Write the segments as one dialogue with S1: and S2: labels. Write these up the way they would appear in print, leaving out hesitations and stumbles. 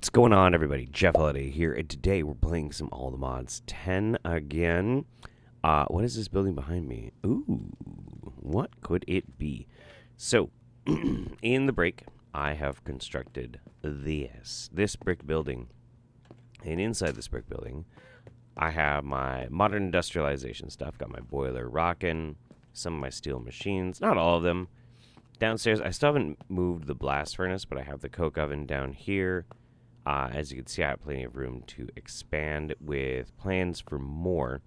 S1: What's going on, everybody? Jeff Holiday here, and today we're playing some All the Mods 10 again. What is this building behind me? Ooh, what could it be? So, in the break, I have constructed this brick building, and inside this brick building, I have my modern industrialization stuff. Got my boiler rocking, some of my steel machines, not all of them. Downstairs, I still haven't moved the blast furnace, but I have the coke oven down here. As you can see, I have plenty of room to expand with plans for more.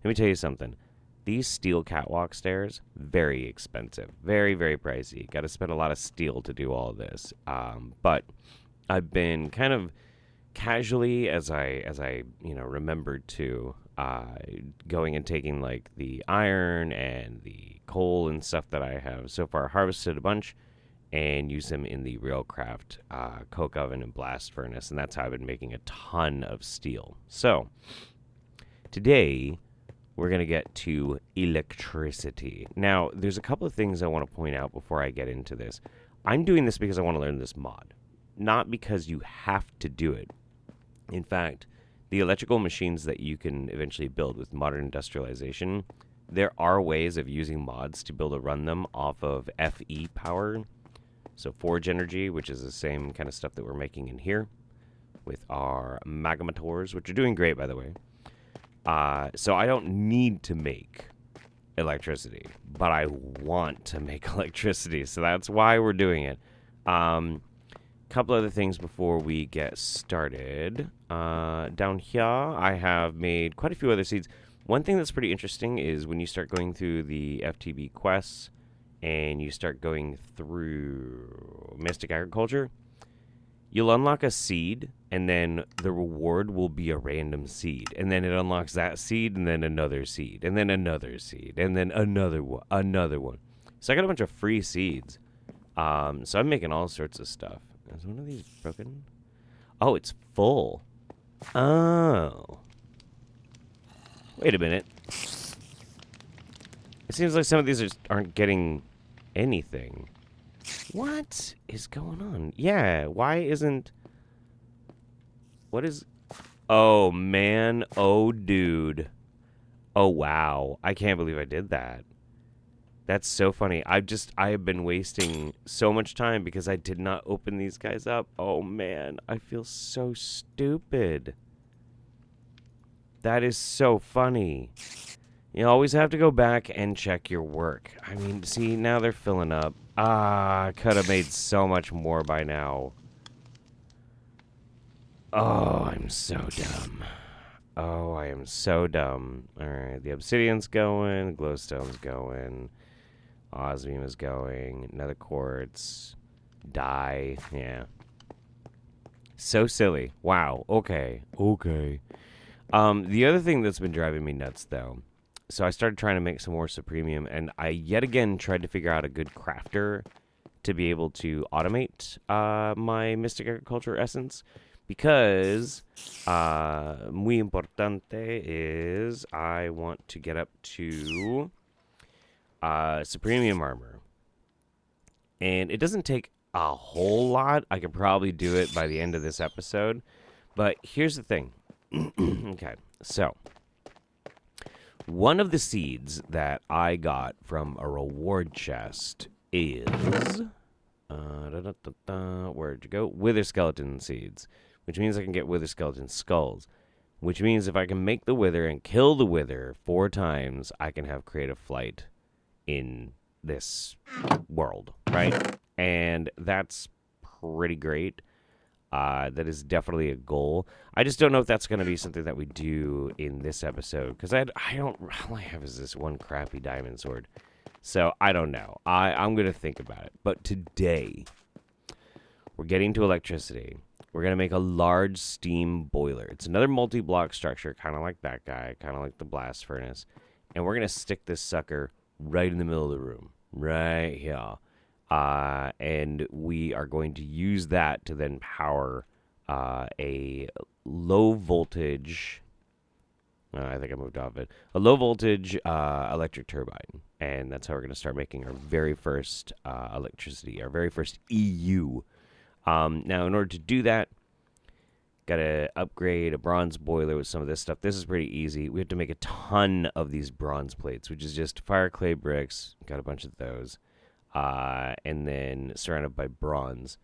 S1: Let me tell you something. These steel catwalk stairs, very expensive. Very, very pricey. Got to spend a lot of steel to do all of this. But I've been kind of casually, as I remembered to, going and taking like the iron and the coal and stuff that I have so far harvested a bunch, and use them in the Railcraft coke oven and blast furnace, and that's how I've been making a ton of steel. So, today, we're going to get to electricity. Now, there's a couple of things I want to point out before I get into this. I'm doing this because I want to learn this mod, not because you have to do it. In fact, the electrical machines that you can eventually build with modern industrialization, there are ways of using mods to be able to run them off of FE power. So Forge Energy, which is the same kind of stuff that we're making in here with our Magmators, which are doing great, by the way. So I don't need to make electricity, but I want to make electricity. So that's why we're doing it. Couple other things before we get started. Down here, I have made quite a few other seeds. One thing that's pretty interesting is when you start going through the FTB quests, and you start going through Mystic Agriculture, you'll unlock a seed, and then the reward will be a random seed. And then it unlocks that seed, and then another seed, and then another seed, and then another one. So I got a bunch of free seeds. So I'm making all sorts of stuff. Is one of these broken? Oh, it's full. Oh. Wait a minute. It seems like some of these aren't getting anything. What is going on? Yeah, why isn't... What is... Oh, man. Oh, dude. Oh, wow. I can't believe I did that. That's so funny. I have been wasting so much time because I did not open these guys up. Oh, man. I feel so stupid. That is so funny. You always have to go back and check your work. I mean, see, now they're filling up. I could have made so much more by now. Oh, I'm so dumb. Oh, I am so dumb. Alright, the obsidian's going, the glowstone's going, osmium is going, nether quartz, dye, yeah. So silly. Wow, okay. The other thing that's been driving me nuts, though, so I started trying to make some more Supremium, and I yet again tried to figure out a good crafter to be able to automate my Mystic Agriculture Essence, because muy importante is I want to get up to Supremium Armor. And it doesn't take a whole lot. I could probably do it by the end of this episode. But here's the thing. Okay, so one of the seeds that I got from a reward chest is where'd you go? Wither skeleton seeds, which means I can get wither skeleton skulls, which means if I can make the wither and kill the wither 4 times, I can have creative flight in this world, right? And that's pretty great. That is definitely a goal. I just don't know if that's going to be something that we do in this episode, because all I have is this one crappy diamond sword. So I don't know. I'm going to think about it. But today, we're getting to electricity. We're going to make a large steam boiler. It's another multi-block structure, kind of like that guy, kind of like the blast furnace. And we're going to stick this sucker right in the middle of the room, right here. And we are going to use that to then power a low voltage... I think I moved off it. A low voltage electric turbine. And that's how we're going to start making our very first electricity, our very first EU. Now, in order to do that, Got to upgrade a bronze boiler with some of this stuff. This is pretty easy. We have to make a ton of these bronze plates, which is just fire clay bricks. Got a bunch of those. And then surrounded by bronze.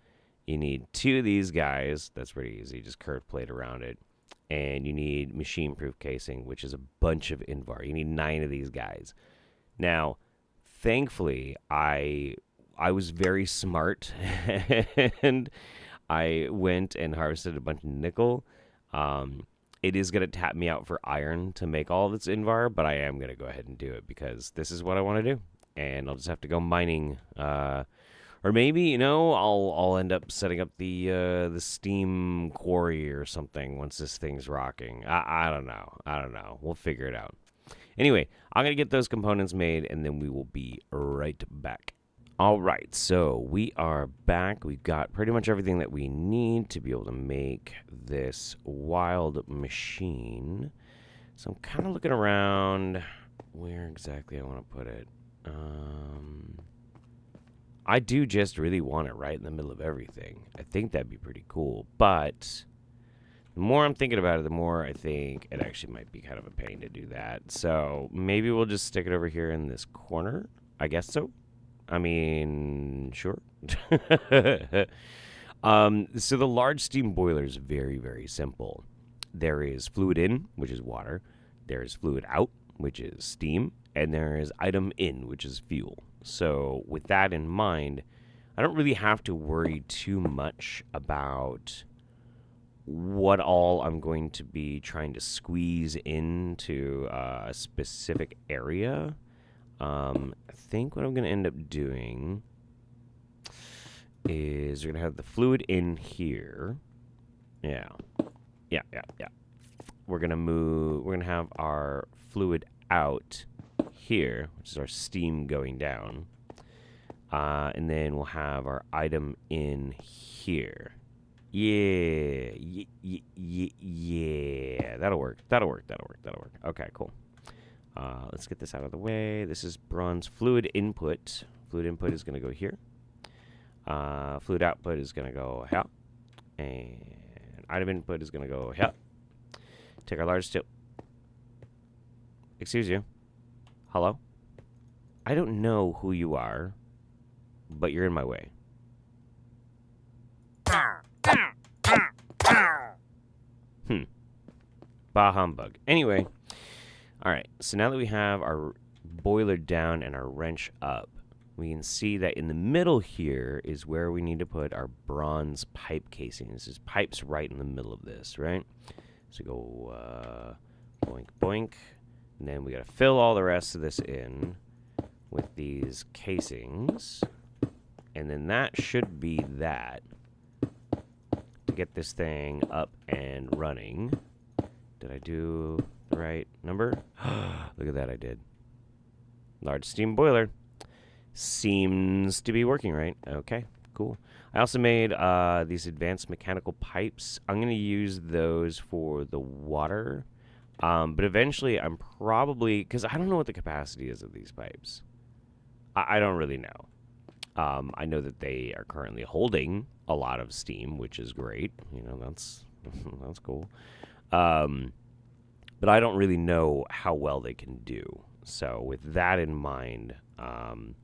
S1: You need 2 of these guys. That's pretty easy. Just curved plate around it. And you need machine-proof casing, which is a bunch of Invar. You need 9 of these guys. Now, thankfully, I was very smart, and I went and harvested a bunch of nickel. It is going to tap me out for iron to make all of this Invar, but I am going to go ahead and do it because this is what I want to do. And I'll just have to go mining, or maybe I'll end up setting up the steam quarry or something once this thing's rocking. I don't know. We'll figure it out. Anyway, I'm gonna get those components made, and then we will be right back. All right, so we are back. We've got pretty much everything that we need to be able to make this wild machine. So I'm kind of looking around where exactly I want to put it. I do just really want it right in the middle of everything. I think that'd be pretty cool. But the more I'm thinking about it, the more I think it actually might be kind of a pain to do that. So maybe we'll just stick it over here in this corner. I guess so. I mean, sure. So the large steam boiler is very, very simple. There is fluid in, which is water. There is fluid out, which is steam. And there is item in, which is fuel. So with that in mind, I don't really have to worry too much about what all I'm going to be trying to squeeze into a specific area. I think what I'm going to end up doing is we're going to have the fluid in here. Yeah. We're going to have our fluid out here, which is our steam going down. And then we'll have our item in here. Yeah. That'll work. Okay, cool. Let's get this out of the way. This is bronze fluid input. Fluid input is going to go here. Fluid output is going to go here. And item input is going to go here. Take our large steel. Excuse you. Hello? I don't know who you are, but you're in my way. Bah humbug. Anyway, all right. So now that we have our boiler down and our wrench up, we can see that in the middle here is where we need to put our bronze pipe casing. This is pipes right in the middle of this, right? So go boink, boink. And then we got to fill all the rest of this in with these casings. And then that should be that to get this thing up and running. Did I do the right number? Look at that, I did. Large steam boiler. Seems to be working right. Okay, cool. I also made these advanced mechanical pipes. I'm going to use those for the water. But eventually I'm probably, because I don't know what the capacity is of these pipes. I don't really know. I know that they are currently holding a lot of steam, which is great. That's that's cool. But I don't really know how well they can do. So with that in mind, I'm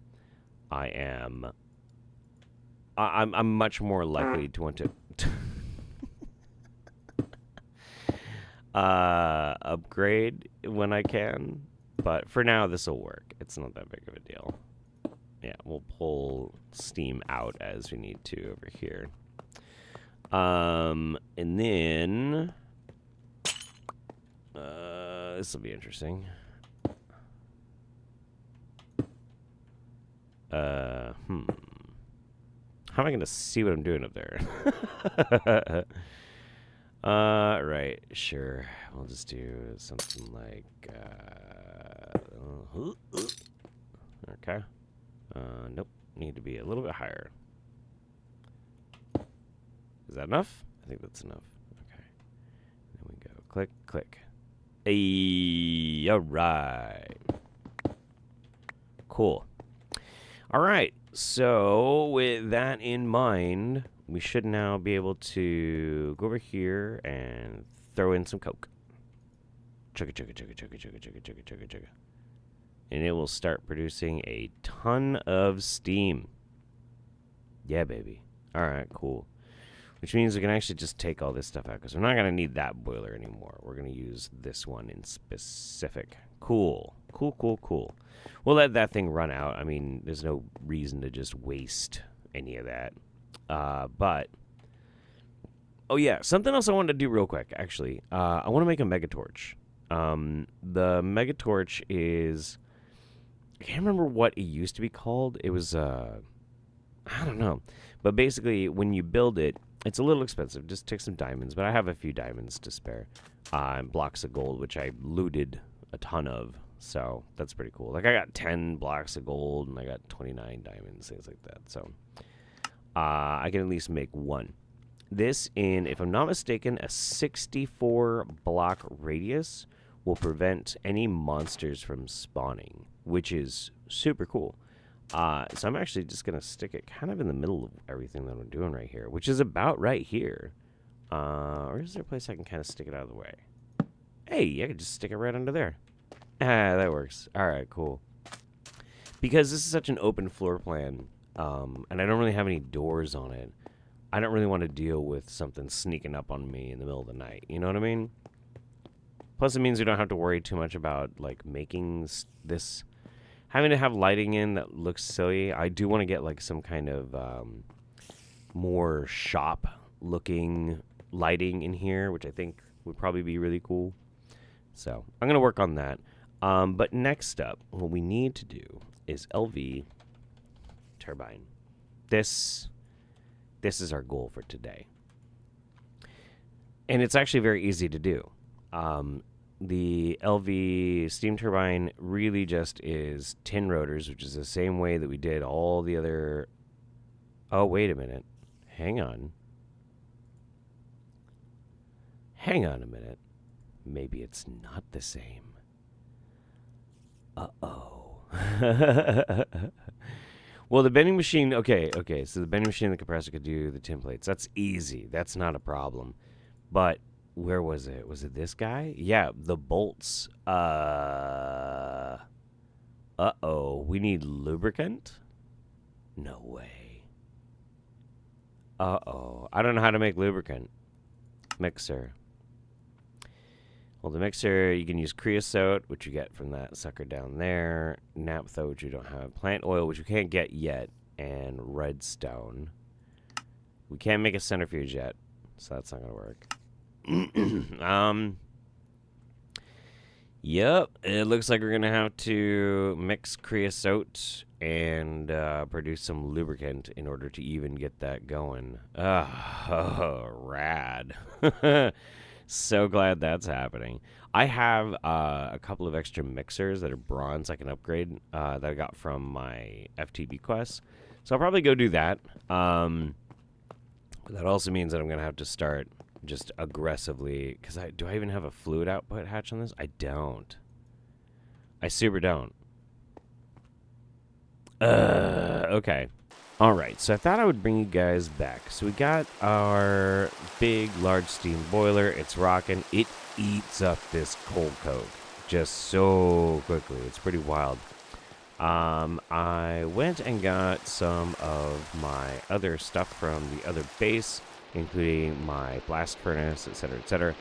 S1: much more likely to want to upgrade when I can. But for now, this will work. It's not that big of a deal. Yeah, we'll pull steam out as we need to over here. And then this will be interesting. How am I going to see what I'm doing up there? Right, sure. We'll just do something like, okay. Nope, need to be a little bit higher. Is that enough? I think that's enough. Okay. Then we go click, click. Hey, all right. Cool. All right, so with that in mind, we should now be able to go over here and throw in some Coke. Chugga, chugga, chugga, chugga, chugga, chugga, chugga, chugga, chugga. And it will start producing a ton of steam. Yeah, baby. All right, cool. Which means we can actually just take all this stuff out because we're not going to need that boiler anymore. We're going to use this one in specific. Cool. Cool, cool, cool. We'll let that thing run out. I mean, there's no reason to just waste any of that. But, oh yeah, something else I wanted to do real quick, actually. I want to make a Megatorch. The Megatorch is, I can't remember what it used to be called. It was, I don't know. But basically, when you build it, it's a little expensive. Just take some diamonds, but I have a few diamonds to spare. And blocks of gold, which I looted a ton of. So that's pretty cool. Like, I got 10 blocks of gold, and I got 29 diamonds, things like that. So I can at least make one. This, in, if I'm not mistaken, a 64 block radius will prevent any monsters from spawning, which is super cool. So I'm actually just going to stick it kind of in the middle of everything that I'm doing right here, which is about right here. Or is there a place I can kind of stick it out of the way? Hey, I could just stick it right under there. Ah, that works. All right, cool. Because this is such an open floor plan, and I don't really have any doors on it, I don't really want to deal with something sneaking up on me in the middle of the night. You know what I mean? Plus, it means we don't have to worry too much about, like, making this... Having to have lighting in that looks silly. I do want to get, like, some kind of more shop-looking lighting in here, which I think would probably be really cool. So, I'm going to work on that. But next up, what we need to do is LV turbine. This is our goal for today. And it's actually very easy to do. The LV steam turbine really just is tin rotors, which is the same way that we did all the other... Oh, wait a minute. Hang on. Hang on a minute. Maybe it's not the same. Uh-oh. Well, the bending machine... Okay, so the bending machine and the compressor could do the tin plates. That's easy. That's not a problem. But... Where was it? Was it this guy? Yeah, the bolts. Uh-oh. We need lubricant? No way. Uh-oh. I don't know how to make lubricant. Mixer. Well, the mixer, you can use creosote, which you get from that sucker down there. Naphtha, which you don't have. Plant oil, which you can't get yet. And redstone. We can't make a centrifuge yet, so that's not going to work. Yep, it looks like we're gonna have to mix creosote and produce some lubricant in order to even get that going. Oh, rad. So glad that's happening. I have a couple of extra mixers that are bronze I can upgrade that I got from my FTB quest. So I'll probably go do that. But that also means that I'm gonna have to start just aggressively, because do I even have a fluid output hatch on this? I don't. I super don't. Okay. All right, so I thought I would bring you guys back. So we got our big, large steam boiler. It's rocking. It eats up this cold coke just so quickly. It's pretty wild. I went and got some of my other stuff from the other base, including my blast furnace, etc., etc.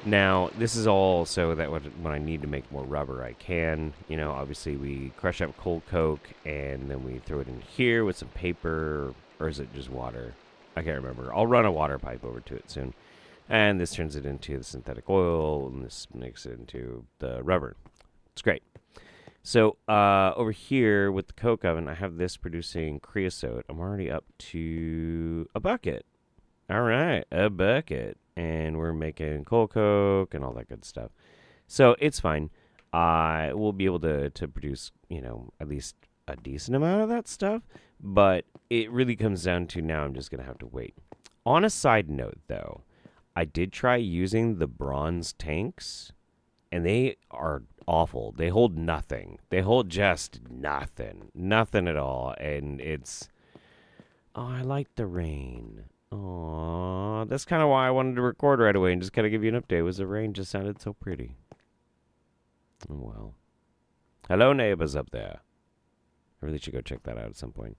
S1: Now, this is all so that when I need to make more rubber, I can. You know, obviously we crush up cold coke, and then we throw it in here with some paper, or is it just water? I can't remember. I'll run a water pipe over to it soon. And this turns it into the synthetic oil, and this makes it into the rubber. It's great. So, over here with the coke oven, I have this producing creosote. I'm already up to a bucket. All right, a bucket. And we're making cold coke and all that good stuff. So it's fine. We'll be able to produce, you know, at least a decent amount of that stuff. But it really comes down to now I'm just going to have to wait. On a side note, though, I did try using the bronze tanks, and they are awful. They hold nothing. They hold just nothing. Nothing at all. And it's Oh, I like the rain. Aw, that's kind of why I wanted to record right away and just kind of give you an update. Was the rain just sounded so pretty. Oh, well. Hello, neighbors up there. I really should go check that out at some point.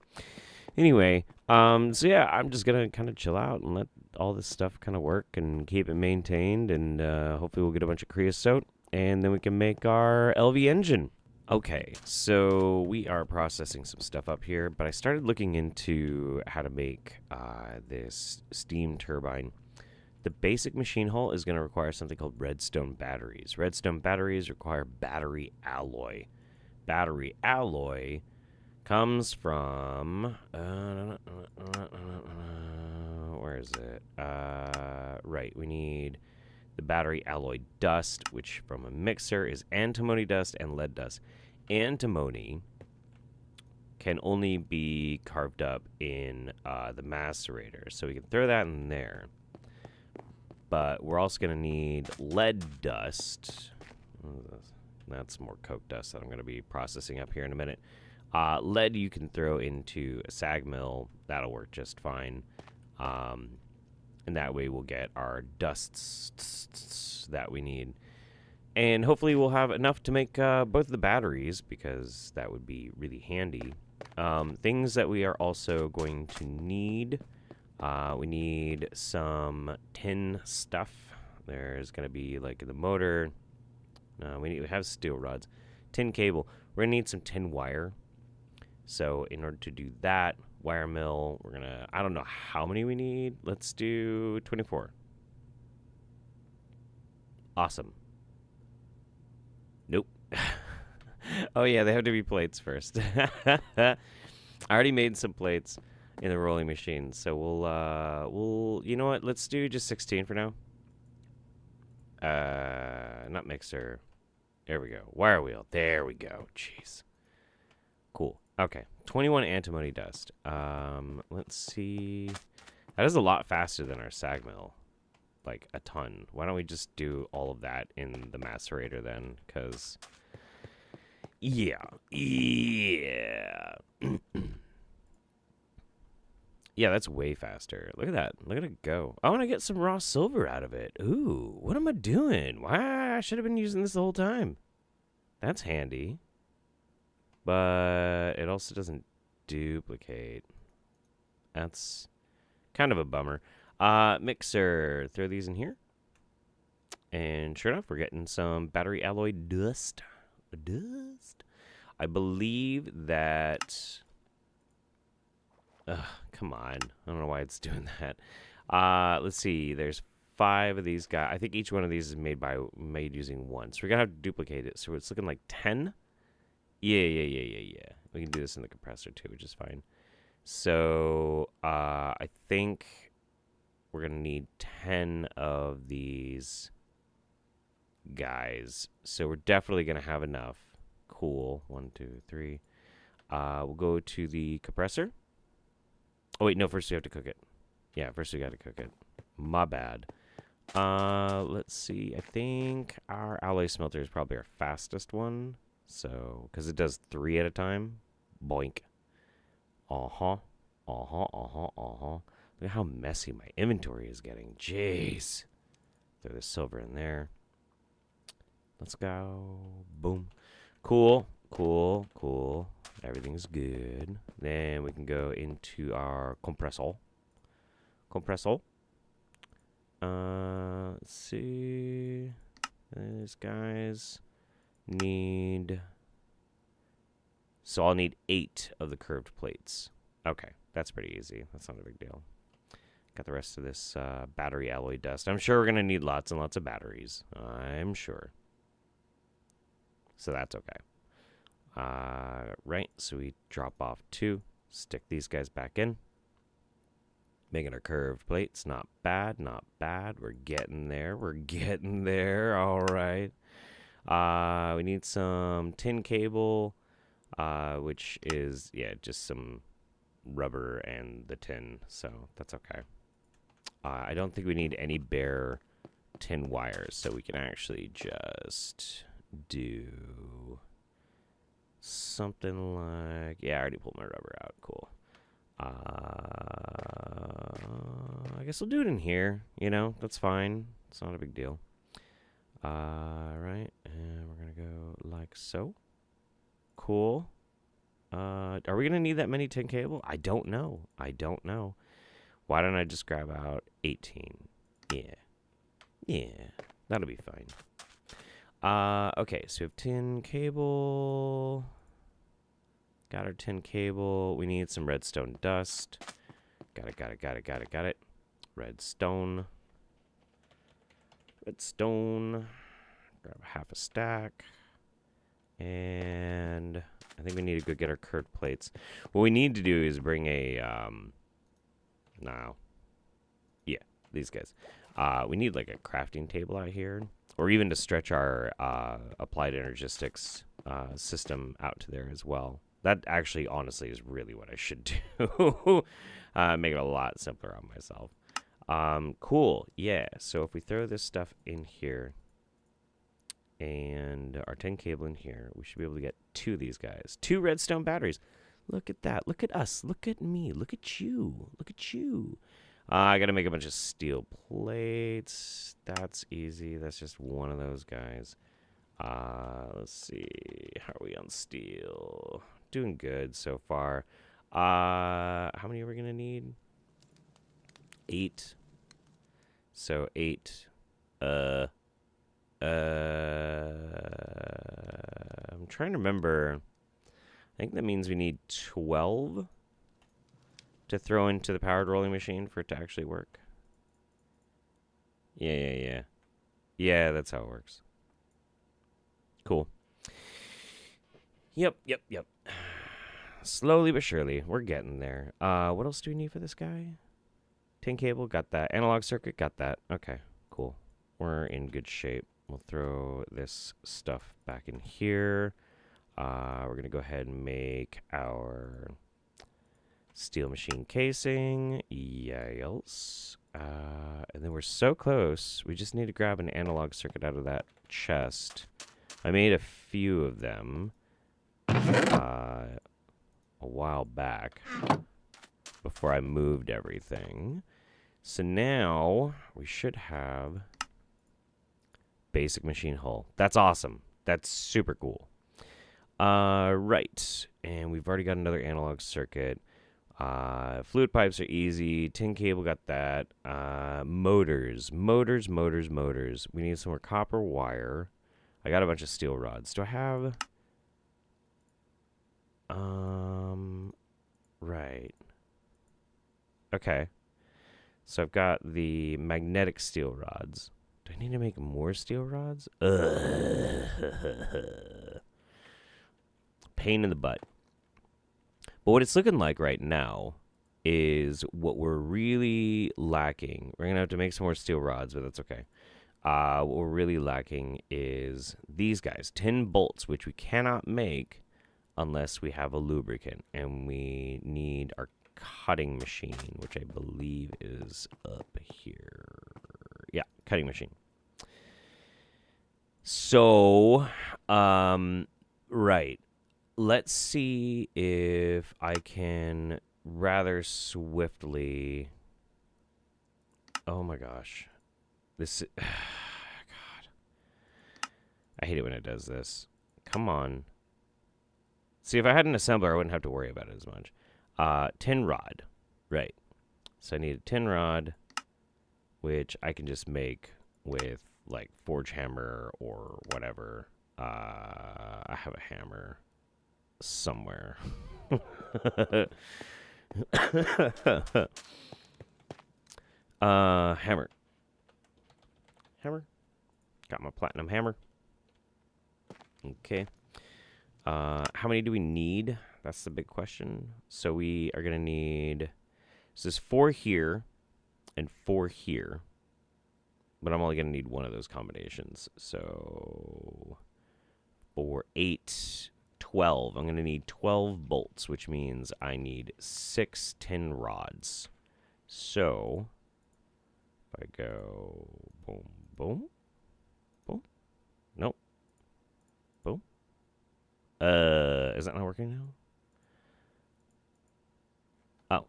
S1: Anyway, so yeah, I'm just gonna kind of chill out and let all this stuff kind of work and keep it maintained, and hopefully we'll get a bunch of creosote, and then we can make our LV engine. Okay, so we are processing some stuff up here, but I started looking into how to make this steam turbine. The basic machine hull is going to require something called redstone batteries. Redstone batteries require battery alloy. Battery alloy comes from where is it? Right, we need the battery alloy dust, which from a mixer is antimony dust and lead dust. Antimony can only be carved up in the macerator, so we can throw that in there. But we're also going to need lead dust. That's more coke dust that I'm going to be processing up here in a minute. Lead you can throw into a sag mill. That'll work just fine. And that way we'll get our dusts that we need. And hopefully we'll have enough to make both the batteries, because that would be really handy. Things that we are also going to need. We need some tin stuff. There's going to be like the motor. We have steel rods. Tin cable. We're going to need some tin wire. So in order to do that, wire mill, we're going to, I don't know how many we need. Let's do 24. Awesome. Nope. Oh yeah, they have to be plates first. I already made some plates in the rolling machine, so we'll you know what? Let's do just 16 for now. Not mixer. There we go. Wire wheel. There we go. Jeez. Cool. Okay. 21 antimony dust. Let's see. That is a lot faster than our sag mill. Like a ton. Why don't we just do all of that in the macerator then? Because yeah. Yeah, that's way faster. Look at that. Look at it go. I want to get some raw silver out of it. Ooh, what am I doing? Why? I should have been using this the whole time. That's handy. But it also doesn't duplicate. That's kind of a bummer. Mixer. Throw these in here. And sure enough, we're getting some battery alloy dust. I believe that... come on. I don't know why it's doing that. Let's see. There's 5 of these guys. I think each one of these is made using one. So we're going to have to duplicate it. So it's looking like 10. Yeah. We can do this in the compressor too, which is fine. So I think we're going to need 10 of these guys. So we're definitely going to have enough. Cool. 1, 2, 3. We'll go to the compressor. Oh, wait, no, first we have to cook it. Yeah, first we got to cook it. My bad. Let's see. I think our alloy smelter is probably our fastest one. So, because it does 3 at a time. Boink. Look at how messy my inventory is getting. Jeez. Throw the silver in there. Let's go. Boom. Cool. Everything's good. Then we can go into our compressor. Let's see. These guys need... So I'll need 8 of the curved plates. Okay, that's pretty easy. That's not a big deal. Got the rest of this battery alloy dust. I'm sure we're going to need lots and lots of batteries. I'm sure. So that's okay. Right, so we drop off 2. Stick these guys back in. Making our curved plates. Not bad. We're getting there. All right. We need some tin cable, which is, just some rubber and the tin. So that's okay. I don't think we need any bare tin wires, so we can actually just do something like... Yeah, I already pulled my rubber out. Cool. I guess we'll do it in here. You know, that's fine. It's not a big deal. Right, and we're gonna go like so. Cool. Are we gonna need that many 10 cable? I don't know. I don't know. Why don't I just grab out 18? Yeah. Yeah. That'll be fine. Okay, so we have 10 cable. Got our 10 cable. We need some redstone dust. Got it. Redstone. Redstone. Grab half a stack. And I think we need to go get our curd plates. What we need to do is bring a, yeah, these guys. We need like a crafting table out here, or even to stretch our applied energistics system out to there as well. That actually, honestly, is really what I should do. Make it a lot simpler on myself. Cool, yeah. So if we throw this stuff in here, and our 10 cable in here, we should be able to get 2 of these guys. 2 redstone batteries. Look at that. Look at us. Look at me. Look at you. Look at you. I got to make a bunch of steel plates. That's easy. That's just one of those guys. Let's see. How are we on steel? Doing good so far. How many are we going to need? 8. So 8. I'm trying to remember. I think that means we need 12 to throw into the powered rolling machine for it to actually work. Yeah. Yeah, that's how it works. Cool. Yep. Slowly but surely, we're getting there. What else do we need for this guy? 10 cable, got that. Analog circuit, got that. Okay, cool. We're in good shape. We'll throw this stuff back in here. We're going to go ahead and make our steel machine casing. Yes. And then we're so close. We just need to grab an analog circuit out of that chest. I made a few of them a while back before I moved everything. So now we should have basic machine hull. That's awesome. That's super cool. Right. And we've already got another analog circuit. Fluid pipes are easy. Tin cable, got that. Motors. We need some more copper wire. I got a bunch of steel rods. Do I have... Right. Okay. So I've got the magnetic steel rods. Do I need to make more steel rods? Pain in the butt. But what it's looking like right now is what we're really lacking. We're going to have to make some more steel rods, but that's okay. What we're really lacking is these guys. 10 bolts, which we cannot make unless we have a lubricant. And we need our cutting machine, which I believe is up here. Yeah, cutting machine. So, right. Let's see if I can rather swiftly... Oh my gosh. This... God. I hate it when it does this. Come on. See, if I had an assembler, I wouldn't have to worry about it as much. Tin rod. Right. So I need a tin rod, which I can just make with, like, forge hammer or whatever. I have a hammer somewhere. Hammer. Got my platinum hammer. Okay. How many do we need? That's the big question. So we are going to need... So there's 4 here and 4 here. But I'm only going to need one of those combinations. So 4, 8, 12. I'm going to need 12 bolts, which means I need 6 tin rods. So if I go boom, boom, boom. Nope. Boom. Is that not working now? Oh.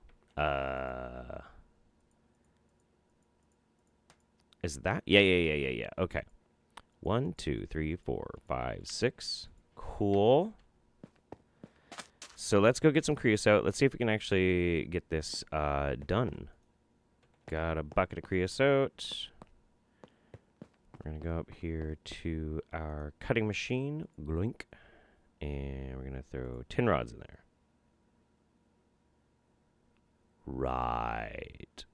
S1: Is that? Yeah. Okay. 1, 2, 3, 4, 5, 6. Cool. So let's go get some creosote. Let's see if we can actually get this done. Got a bucket of creosote. We're going to go up here to our cutting machine. Gloink. And we're going to throw tin rods in there. Right.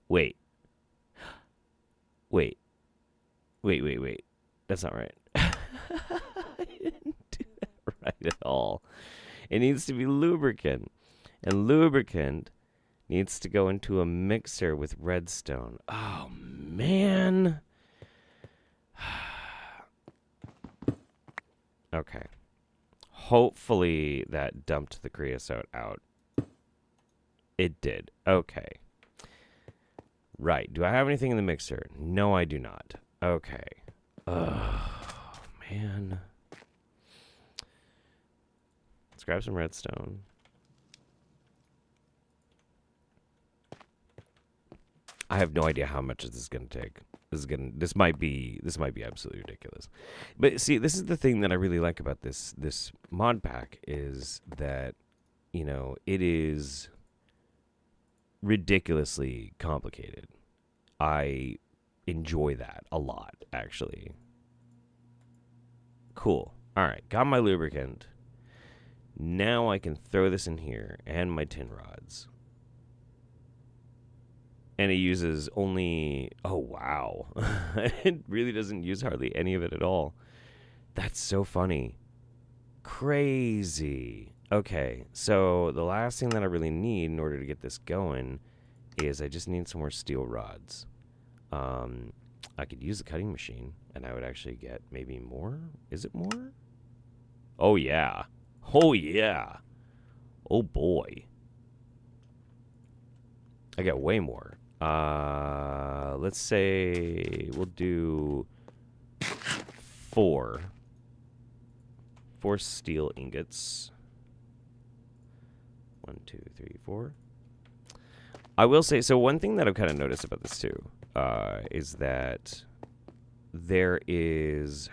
S1: Wait. That's not right. I didn't do that right at all. It needs to be lubricant. And lubricant needs to go into a mixer with redstone. Oh, man. Okay. Hopefully that dumped the creosote out. It did. Okay. Right. Do I have anything in the mixer? No, I do not. Okay. Oh, man. Let's grab some redstone. I have no idea how much this is going to take. This might be absolutely ridiculous. But see, this is the thing that I really like about this mod pack is that, you know, it is ridiculously complicated. I enjoy that a lot, actually. Cool. All right, got my lubricant. Now I can throw this in here and my tin rods. And it uses only... Oh, wow. It really doesn't use hardly any of it at all. That's so funny. Crazy. Okay, so the last thing that I really need in order to get this going is I just need some more steel rods. I could use the cutting machine, and I would actually get maybe more. Is it more? Oh, yeah. Oh, yeah. Oh, boy. I got way more. Let's say we'll do 4 steel ingots. 1, 2, 3, 4. I will say, so one thing that I've kind of noticed about this too, is that there's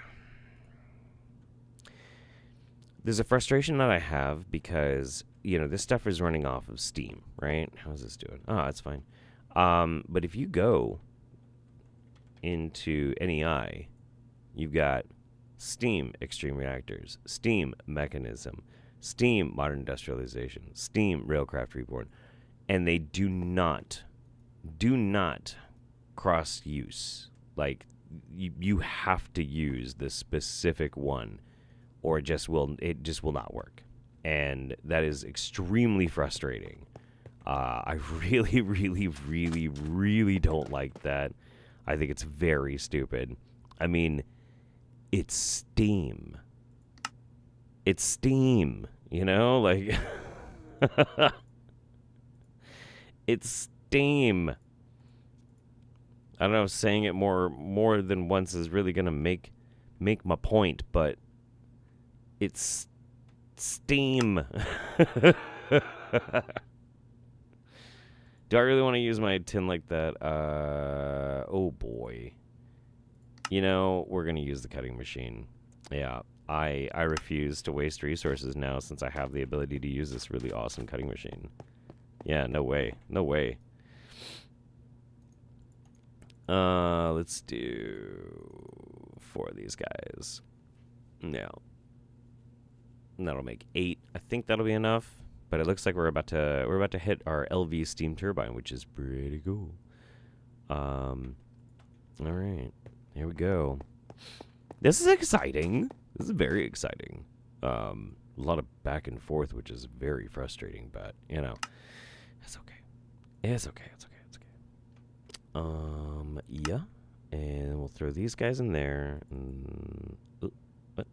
S1: a frustration that I have because, you know, this stuff is running off of Steam, right? How's this doing? Oh, it's fine. But if you go into NEI, you've got Steam Extreme Reactors, Steam Mechanism, Steam Modern Industrialization, Steam Railcraft Reborn, and they do not cross use. Like, you have to use the specific one, or it just will not work, and that is extremely frustrating. I really, really, really, really don't like that. I think it's very stupid. I mean, it's Steam. It's Steam, you know? Like, it's Steam. I don't know if saying it more than once is really going to make my point, but it's Steam. Do I really want to use my tin like that? Oh boy. You know, we're going to use the cutting machine. Yeah, I refuse to waste resources now since I have the ability to use this really awesome cutting machine. Yeah, no way. No way. Let's do 4 of these guys. No. That'll make 8. I think that'll be enough. But it looks like we're about to hit our LV steam turbine, which is pretty cool. All right, here we go. This is exciting. This is very exciting. A lot of back and forth, which is very frustrating, but you know, it's okay. It's okay. It's okay. It's okay. Yeah, and we'll throw these guys in there. What?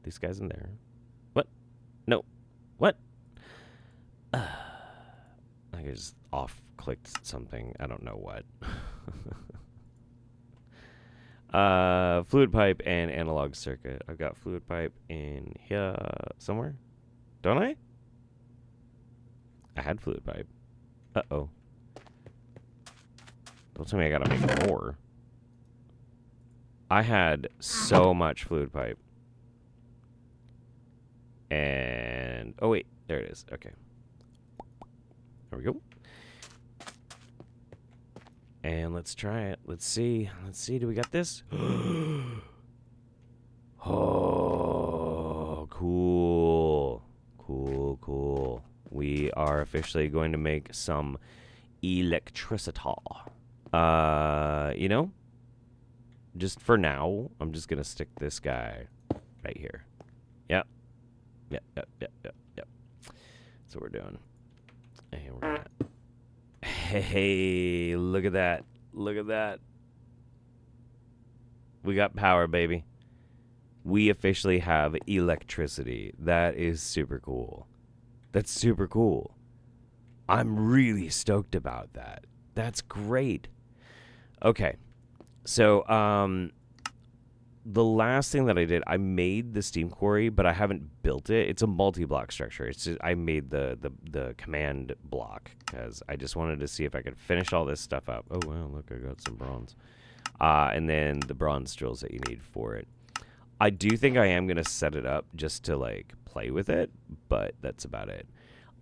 S1: These guys in there. What? No. What? I just off-clicked something. I don't know what. Fluid pipe and analog circuit. I've got fluid pipe in here somewhere. Don't I? I had fluid pipe. Uh-oh. Don't tell me I gotta make more. I had so much fluid pipe. And... oh, wait. There it is. Okay. There we go. And let's try it. Let's see. Let's see. Do we got this? Oh, cool. Cool, cool. We are officially going to make some electricity. You know, just for now, I'm just going to stick this guy right here. Yep. Yep. That's what we're doing. And we're gonna... hey, look at that. Look at that. We got power, baby. We officially have electricity. That is super cool. That's super cool. I'm really stoked about that. That's great. Okay. So, the last thing that I did, I made the steam quarry, but I haven't built it. It's a multi-block structure. It's just, I made the command block because I just wanted to see if I could finish all this stuff up. Oh, wow, look, I got some bronze. And then the bronze drills that you need for it. I do think I am going to set it up just to, like, play with it, but that's about it.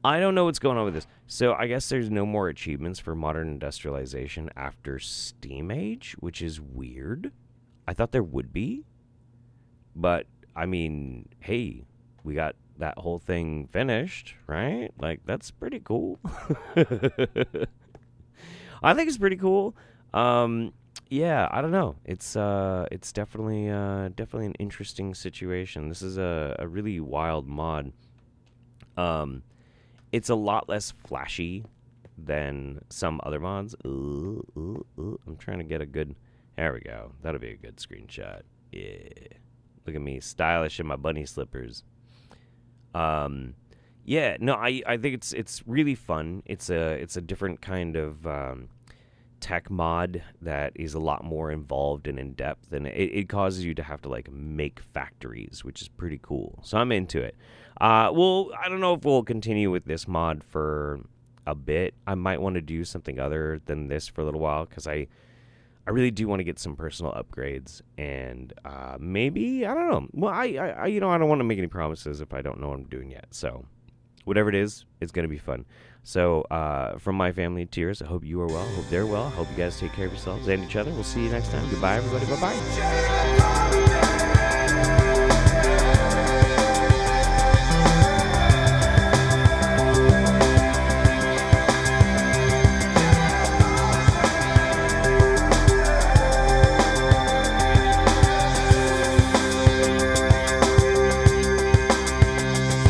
S1: I don't know what's going on with this. So I guess there's no more achievements for modern industrialization after Steam Age, which is weird. I thought there would be. But, I mean, hey, we got that whole thing finished, right? Like, that's pretty cool. I think it's pretty cool. Yeah, I don't know. It's definitely an interesting situation. This is a really wild mod. It's a lot less flashy than some other mods. I'm trying to get a good... there we go. That'll be a good screenshot. Yeah. Look at me, stylish in my bunny slippers. Yeah, no, I think it's really fun. It's a different kind of tech mod that is a lot more involved and in depth, and it causes you to have to like make factories, which is pretty cool. So I'm into it. Well, I don't know if we'll continue with this mod for a bit. I might want to do something other than this for a little while because I really do want to get some personal upgrades, and maybe, I don't know. Well, I don't want to make any promises if I don't know what I'm doing yet. So whatever it is, it's going to be fun. So from my family to yours, I hope you are well. I hope they're well. I hope you guys take care of yourselves and each other. We'll see you next time. Goodbye, everybody. Bye-bye.